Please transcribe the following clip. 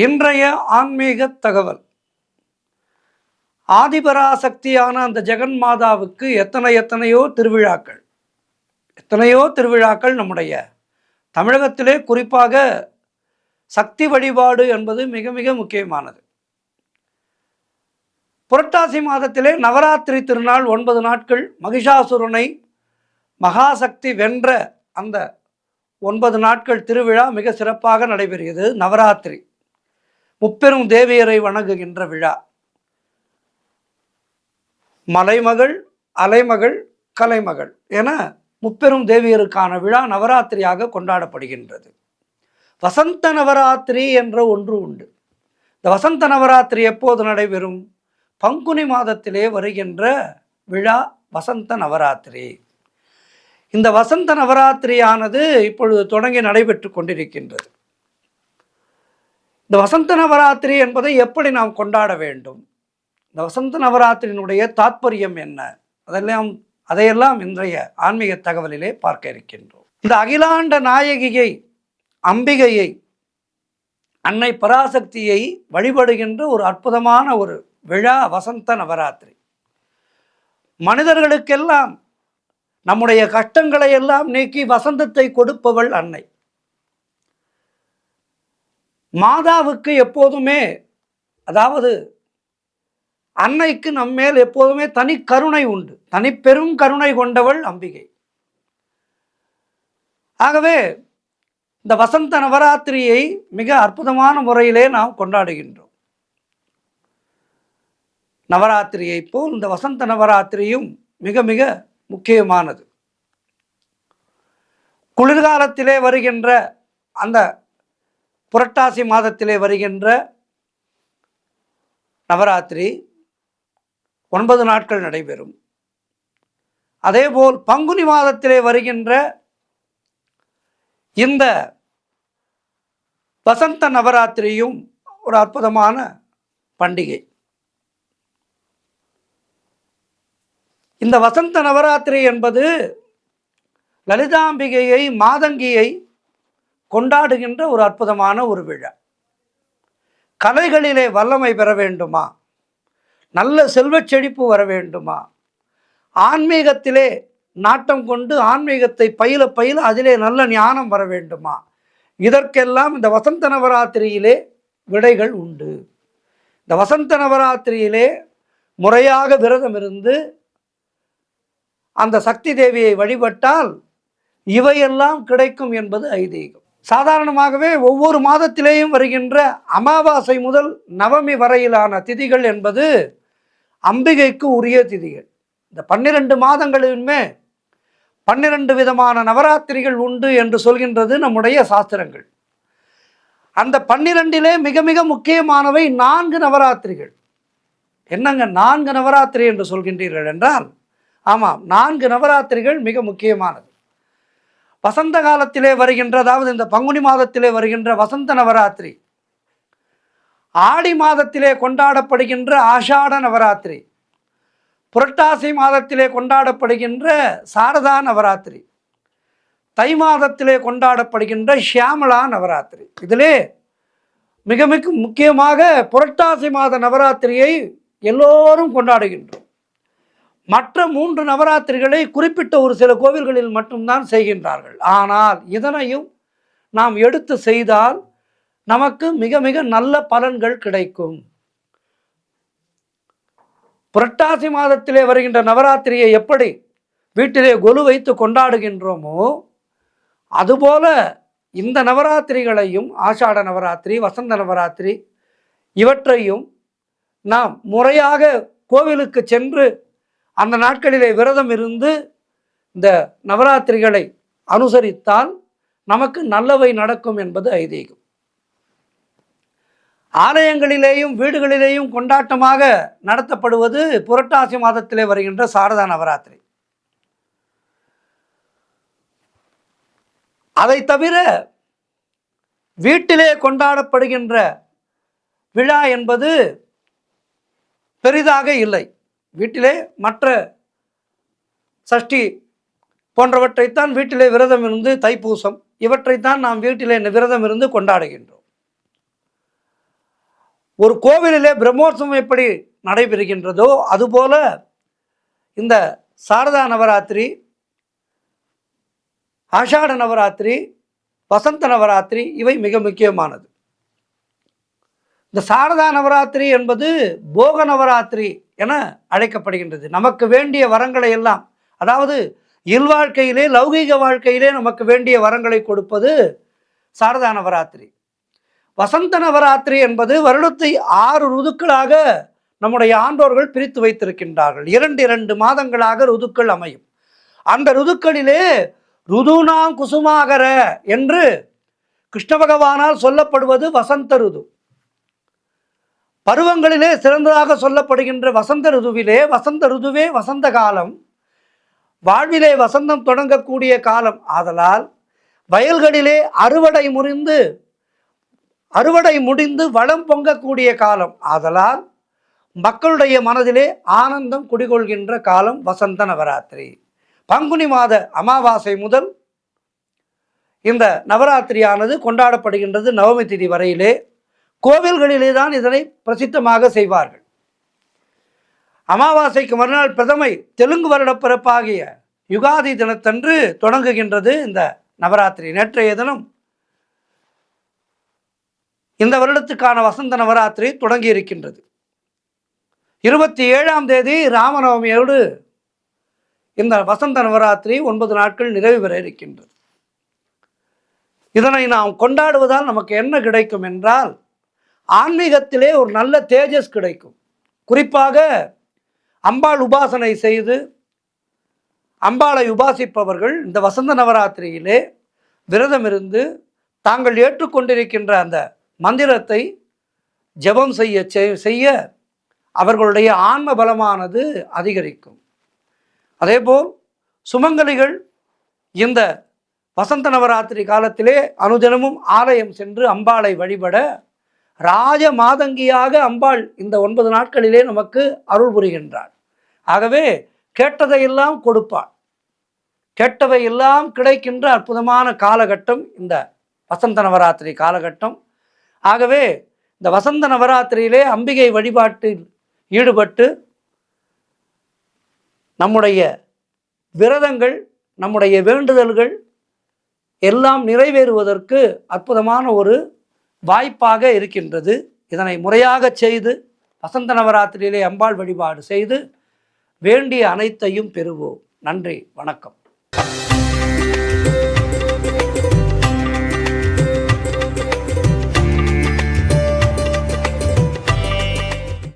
இன்றைய ஆன்மீக தகவல். ஆதிபராசக்தியான அந்த ஜெகன் மாதாவுக்கு எத்தனையோ திருவிழாக்கள் நம்முடைய தமிழகத்திலே குறிப்பாக சக்தி வழிபாடு என்பது மிக மிக முக்கியமானது. புரட்டாசி மாதத்திலே நவராத்திரி திருநாள் 9 நாட்கள் மகிஷாசுரனை மகாசக்தி வென்ற அந்த 9 நாட்கள் திருவிழா மிக சிறப்பாக நடைபெறுகிறது. நவராத்திரி முப்பெரும் தேவியரை வணங்குகின்ற விழா. மலைமகள், அலைமகள், கலைமகள் என முப்பெரும் தேவியருக்கான விழா நவராத்திரியாக கொண்டாடப்படுகின்றது. வசந்த நவராத்திரி என்ற ஒன்று உண்டு. இந்த வசந்த நவராத்திரி எப்போது நடைபெறும்? பங்குனி மாதத்திலே வருகின்ற விழா வசந்த நவராத்திரி. இந்த வசந்த நவராத்திரியானது இப்பொழுது தொடங்கி நடைபெற்று கொண்டிருக்கின்றது. இந்த வசந்த நவராத்திரி என்பதை எப்படி நாம் கொண்டாட வேண்டும்? இந்த வசந்த நவராத்திரியினுடைய தாற்பயம் என்ன? அதையெல்லாம் இன்றைய ஆன்மீக தகவலிலே பார்க்க இருக்கின்றோம். இந்த அகிலாண்ட நாயகியை, அம்பிகையை, அன்னை பராசக்தியை வழிபடுகின்ற ஒரு அற்புதமான ஒரு விழா வசந்த நவராத்திரி. மனிதர்களுக்கெல்லாம் நம்முடைய கஷ்டங்களை எல்லாம் நீக்கி வசந்தத்தை கொடுப்பவள் அன்னை. மாதாவுக்கு எப்போதுமே, அதாவது அன்னைக்கு நம்மேல் எப்போதுமே தனி கருணை உண்டு. தனி பெரும் கருணை கொண்டவள் அம்பிகை. ஆகவே இந்த வசந்த நவராத்திரியை மிக அற்புதமான முறையிலே நாம் கொண்டாடுகின்றோம். நவராத்திரியை போல் இந்த வசந்த நவராத்திரியும் மிக மிக முக்கியமானது. குளிர்காலத்திலே வருகின்ற அந்த புரட்டாசி மாதத்திலே வருகின்ற நவராத்திரி 9 நாட்கள் நடைபெறும். அதேபோல் பங்குனி மாதத்திலே வருகின்ற இந்த வசந்த நவராத்திரியும் ஒரு அற்புதமான பண்டிகை. இந்த வசந்த நவராத்திரி என்பது லலிதாம்பிகையை, மாதங்கியை கொண்டாடுகின்ற ஒரு அற்புதமான ஒரு விழா. கலைகளிலே வல்லமை பெற வேண்டுமா? நல்ல செல்வச் செழிப்பு வர வேண்டுமா? ஆன்மீகத்திலே நாட்டம் கொண்டு ஆன்மீகத்தை பயில அதிலே நல்ல ஞானம் வர வேண்டுமா? இதற்கெல்லாம் இந்த வசந்த நவராத்திரியிலே விடைகள் உண்டு. இந்த வசந்த நவராத்திரியிலே முறையாக விரதம் இருந்து அந்த சக்தி தேவியை வழிபட்டால் இவையெல்லாம் கிடைக்கும் என்பது ஐதீகம். சாதாரணமாகவே ஒவ்வொரு மாதத்திலேயும் வருகின்ற அமாவாசை முதல் நவமி வரையிலான திதிகள் என்பது அம்பிகைக்கு உரிய திதிகள். இந்த 12 மாதங்களிலுமே 12 விதமான நவராத்திரிகள் உண்டு என்று சொல்கின்றது நம்முடைய சாஸ்திரங்கள். அந்த 12லே மிக மிக முக்கியமானவை 4 நவராத்திரிகள். என்னங்க 4 நவராத்திரி என்று சொல்கின்றீர்கள் என்றால், ஆமாம், 4 நவராத்திரிகள் மிக முக்கியமானது. வசந்த காலத்திலே வருகின்ற, அதாவது இந்த பங்குனி மாதத்திலே வருகின்ற வசந்த நவராத்திரி, ஆடி மாதத்திலே கொண்டாடப்படுகின்ற ஆஷாட நவராத்திரி, புரட்டாசி மாதத்திலே கொண்டாடப்படுகின்ற சாரதா நவராத்திரி, தை மாதத்திலே கொண்டாடப்படுகின்ற ஷியாமலா நவராத்திரி. இதிலே மிக மிக முக்கியமாக புரட்டாசி மாத நவராத்திரியை எல்லோரும் கொண்டாடுகின்றோம். மற்ற 3 நவராத்திரிகளை குறிப்பிட்ட ஒரு சில கோவில்களில் மட்டும்தான் செய்கின்றார்கள். ஆனால் இதனையும் நாம் எடுத்து செய்தால் நமக்கு மிக மிக நல்ல பலன்கள் கிடைக்கும். புரட்டாசி மாதத்திலே வருகின்ற நவராத்திரியை எப்படி வீட்டிலே கொலு வைத்து கொண்டாடுகின்றோமோ, அதுபோல இந்த நவராத்திரிகளையும், ஆஷாட நவராத்திரி, வசந்த நவராத்திரி, இவற்றையும் நாம் முறையாக கோவிலுக்கு சென்று அந்த நாட்களிலே விரதம் இருந்து இந்த நவராத்திரிகளை அனுசரித்தால் நமக்கு நல்லவை நடக்கும் என்பது ஐதீகம். ஆலயங்களிலேயும் வீடுகளிலேயும் கொண்டாட்டமாக நடத்தப்படுவது புரட்டாசி மாதத்திலே வருகின்ற சாரதா நவராத்திரி. அதை தவிர வீட்டிலே கொண்டாடப்படுகின்ற விழா என்பது பெரிதாக இல்லை. வீட்டிலே மற்ற சஷ்டி போன்றவற்றைத்தான் வீட்டிலே விரதம் இருந்து, தைப்பூசம் இவற்றைத்தான் நாம் வீட்டிலே விரதம் இருந்து கொண்டாடுகின்றோம். ஒரு கோவிலிலே பிரம்மோற்சவம் எப்படி நடைபெறுகின்றதோ அதுபோல இந்த சாரதா நவராத்திரி, ஆஷாட நவராத்திரி, வசந்த நவராத்திரி இவை மிக முக்கியமானது. இந்த சாரதா நவராத்திரி என்பது போக நவராத்திரி என அழைக்கப்படுகின்றது. நமக்கு வேண்டிய வரங்களை எல்லாம், அதாவது இல்வாழ்க்கையிலே, லௌகீக வாழ்க்கையிலே நமக்கு வேண்டிய வரங்களை கொடுப்பது சாரதா நவராத்திரி. வசந்த நவராத்திரி என்பது வருடத்தை 6 ருதுக்களாக நம்முடைய ஆண்டோர்கள் பிரித்து வைத்திருக்கின்றார்கள். 2 மாதங்களாக ருதுக்கள் அமையும். அந்த ருதுக்களிலே ருதுனாம் குசுமாகர என்று கிருஷ்ண பகவானால் சொல்லப்படுவது வசந்த ருது. பருவங்களிலே சிறந்ததாக சொல்லப்படுகின்ற வசந்த ருதுவிலே, வசந்த ருதுவே வசந்த காலம், வாழ்விலே வசந்தம் தொடங்கக்கூடிய காலம் ஆதலால் வயல்களிலே அறுவடை முடிந்து வளம் பொங்கக்கூடிய காலம் ஆதலால் மக்களுடைய மனதிலே ஆனந்தம் குடிகொள்கின்ற காலம் வசந்த நவராத்திரி. பங்குனி மாத அமாவாசை முதல் இந்த நவராத்திரியானது கொண்டாடப்படுகின்றது. நவமி திதி வரையிலே கோவில்களிலே தான் இதனை பிரசித்தமாக செய்வார்கள். அமாவாசைக்கு மறுநாள் பிரதமை தெலுங்கு வருட பிறப்பாகிய யுகாதி தினத்தன்று தொடங்குகின்றது இந்த நவராத்திரி. நேற்றைய தினம் இந்த வருடத்துக்கான வசந்த நவராத்திரி தொடங்கி இருக்கின்றது. 27ஆம் தேதி ராமநவமியோடு இந்த வசந்த நவராத்திரி 9 நாட்கள் நிறைவு பெற இருக்கின்றது. இதனை நாம் கொண்டாடுவதால் நமக்கு என்ன கிடைக்கும் என்றால், ஆன்மீகத்திலே ஒரு நல்ல தேஜஸ் கிடைக்கும். குறிப்பாக அம்பாள் உபாசனை செய்து அம்பாளை உபாசிப்பவர்கள் இந்த வசந்த நவராத்திரியிலே விரதம் இருந்து தாங்கள் ஏற்றுக்கொண்டிருக்கின்ற அந்த மந்திரத்தை ஜபம் செய்ய அவர்களுடைய ஆன்ம பலமானது அதிகரிக்கும். அதேபோல் சுமங்கலிகள் இந்த வசந்த நவராத்திரி காலத்திலே அனுதினமும் ஆலயம் சென்று அம்பாளை வழிபட ராஜ மாதங்கியாக அம்பாள் இந்த 9 நாட்களிலே நமக்கு அருள் புரிகின்றாள். ஆகவே கேட்டதையெல்லாம் கொடுப்பாள், கேட்டவை எல்லாம் கிடைக்கின்ற அற்புதமான காலகட்டம் இந்த வசந்த நவராத்திரி காலகட்டம். ஆகவே இந்த வசந்த நவராத்திரியிலே அம்பிகை வழிபாட்டில் ஈடுபட்டு நம்முடைய விரதங்கள், நம்முடைய வேண்டுதல்கள் எல்லாம் நிறைவேறுவதற்கு அற்புதமான ஒரு வாய்ப்பாக இருக்கின்றது. இதனை முறையாக செய்து வசந்த நவராத்திரியிலே அம்பாள் வழிபாடு செய்து வேண்டிய அனைத்தையும் பெறுவோம். நன்றி, வணக்கம்.